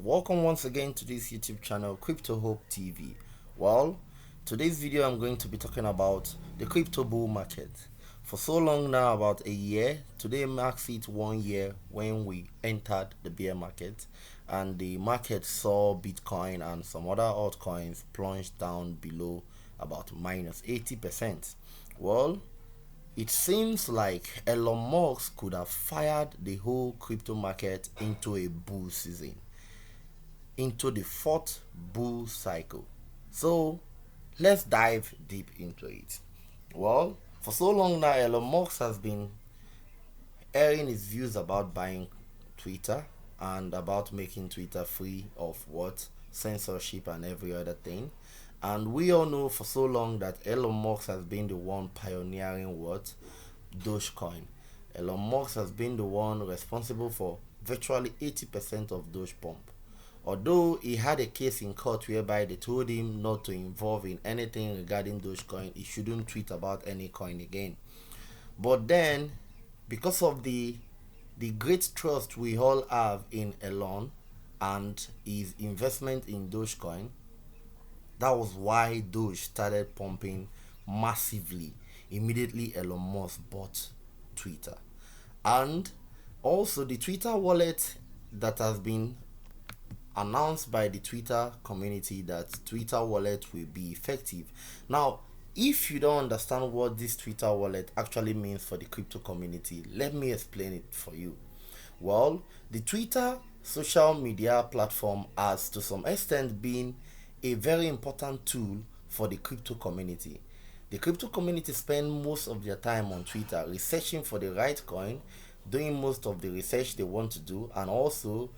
Welcome once again to this YouTube channel, Crypto Hope TV. Well, today's video I'm going to be talking about the crypto bull market. For so long now, about a year, today marks it 1 year when we entered the bear market, and the market saw Bitcoin and some other altcoins plunge down below about minus 80%. Well, it seems like Elon Musk could have fired the whole crypto market into a bull season, into the fourth bull cycle. So let's dive deep into it. Well, for so long now, Elon Musk has been airing his views about buying Twitter and about making Twitter free of what censorship and every other thing. And we all know for so long that Elon Musk has been the one pioneering what Dogecoin. Elon Musk has been the one responsible for virtually 80% of Doge pump. Although he had a case in court whereby they told him not to involve in anything regarding Dogecoin, he shouldn't tweet about any coin again. But then, because of the great trust we all have in Elon and his investment in Dogecoin, that was why Doge started pumping massively. Immediately, Elon Musk bought Twitter. And also, the Twitter wallet that has been announced by the Twitter community, that Twitter wallet will be effective. Now, if you don't understand what this Twitter wallet actually means for the crypto community, let me explain it for you. Well, the Twitter social media platform has to some extent been a very important tool for the crypto community. The crypto community spend most of their time on Twitter researching for the right coin, doing most of the research they want to do, and also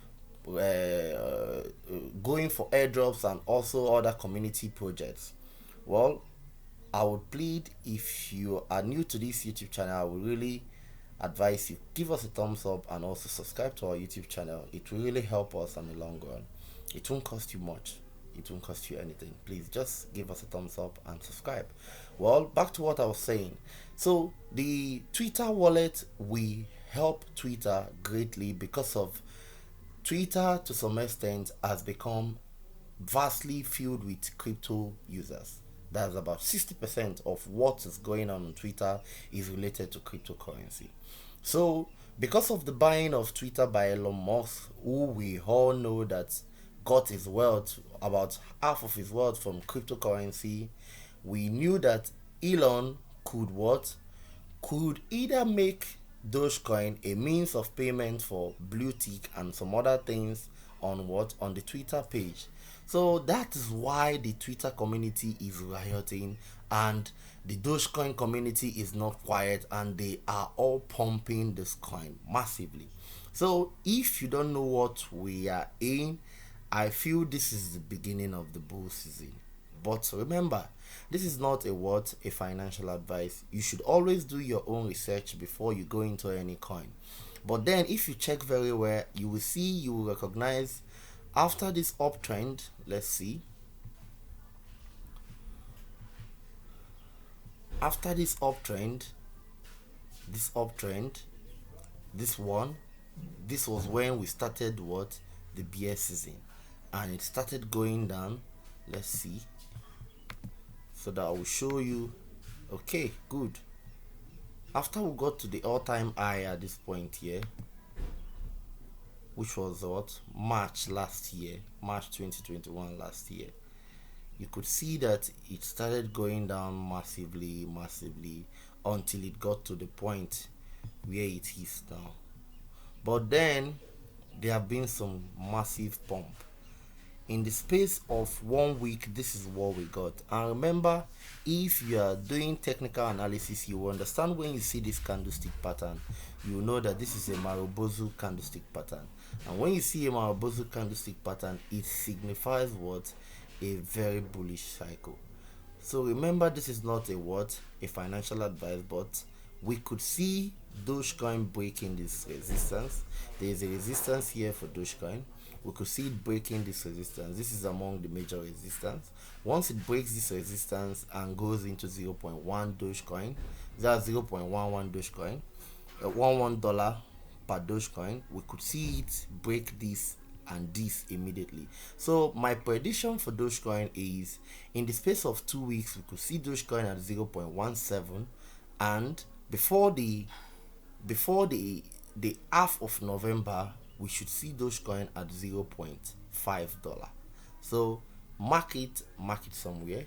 going for airdrops and also other community projects. Well, I would plead, if you are new to this YouTube channel, I would really advise you give us a thumbs up and also subscribe to our YouTube channel. It will really help us in the long run. It won't cost you much. It won't cost you anything. Please just give us a thumbs up and subscribe. Well, back to what I was saying. So the Twitter wallet will help Twitter greatly because of Twitter to some extent has become vastly filled with crypto users. That's about 60% of what is going on Twitter is related to cryptocurrency. So, because of the buying of Twitter by Elon Musk, who we all know that got his wealth, about half of his wealth from cryptocurrency, we knew that Elon could what? Could either make Dogecoin a means of payment for blue tick and some other things on what? On the Twitter page. So that is why the Twitter community is rioting and the Dogecoin community is not quiet, and they are all pumping this coin massively. So if you don't know what we are in, I feel this is the beginning of the bull season. But remember, this is not a financial advice. You should always do your own research before you go into any coin. But then if you check very well, you will recognize after this uptrend, let's see. After this uptrend, this one, this was when we started the bear season, and it started going down. Let's see, so that I will show you. Okay, good. After we got to the all-time high at this point here, which was March last year, March 2021 last year, you could see that it started going down massively until it got to the point where it is now. But then there have been some massive pump. In the space of 1 week, this is what we got. And remember, if you are doing technical analysis, you will understand when you see this candlestick pattern, you will know that this is a Marubozu candlestick pattern. And when you see a Marubozu candlestick pattern, it signifies what? A very bullish cycle. So remember, this is not a financial advice, but we could see Dogecoin breaking this resistance. There is a resistance here for Dogecoin. We could see it breaking this resistance. This is among the major resistance. Once it breaks this resistance and goes into 0.1 Dogecoin, that's 0.11 Dogecoin, $11 per Dogecoin, we could see it break this and this immediately. So my prediction for Dogecoin is in the space of 2 weeks we could see Dogecoin at 0.17, and before the half of November we should see Dogecoin at $0.5. So mark it somewhere.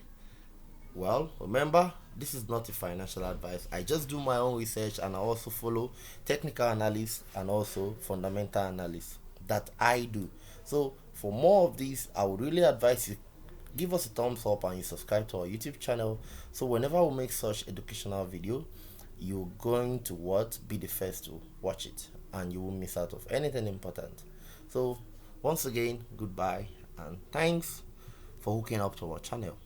Well, remember, this is not a financial advice. I just do my own research, and I also follow technical analysis and also fundamental analysis that I do. So for more of these, I would really advise you give us a thumbs up and you subscribe to our YouTube channel, so whenever we make such educational video, you're going to be the first to watch it, and you won't miss out of anything important. So once again, goodbye and thanks for hooking up to our channel.